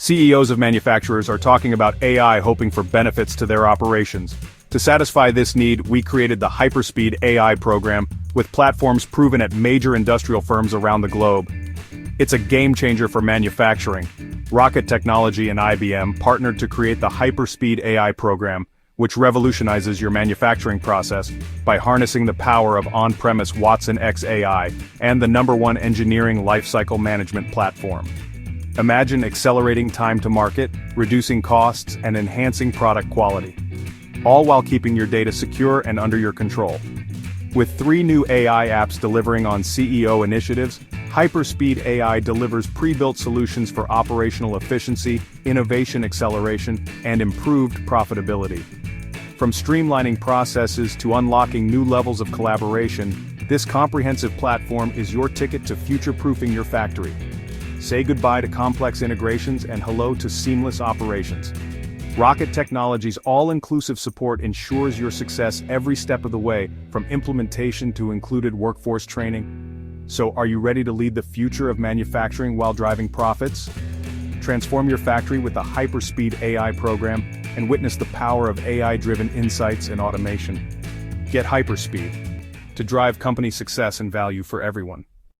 CEOs of manufacturers are talking about AI hoping for benefits to their operations. To satisfy this need, we created the HyperSpeed AI program, with platforms proven at major industrial firms around the globe. It's a game-changer for manufacturing. Rocket Technology and IBM partnered to create the HyperSpeed AI program, which revolutionizes your manufacturing process by harnessing the power of on-premise watsonx AI and the #1 engineering lifecycle management platform. Imagine accelerating time to market, reducing costs, and enhancing product quality, all while keeping your data secure and under your control. With 3 new AI apps delivering on CEO initiatives, HyperSpeed AI delivers pre-built solutions for operational efficiency, innovation acceleration, and improved profitability. From streamlining processes to unlocking new levels of collaboration, this comprehensive platform is your ticket to future-proofing your factory. Say goodbye to complex integrations and hello to seamless operations. Rocket Technology's all-inclusive support ensures your success every step of the way, from implementation to included workforce training. So, are you ready to lead the future of manufacturing while driving profits? Transform your factory with the HyperSpeed AI program and witness the power of AI-driven insights and automation. Get HyperSpeed to drive company success and value for everyone.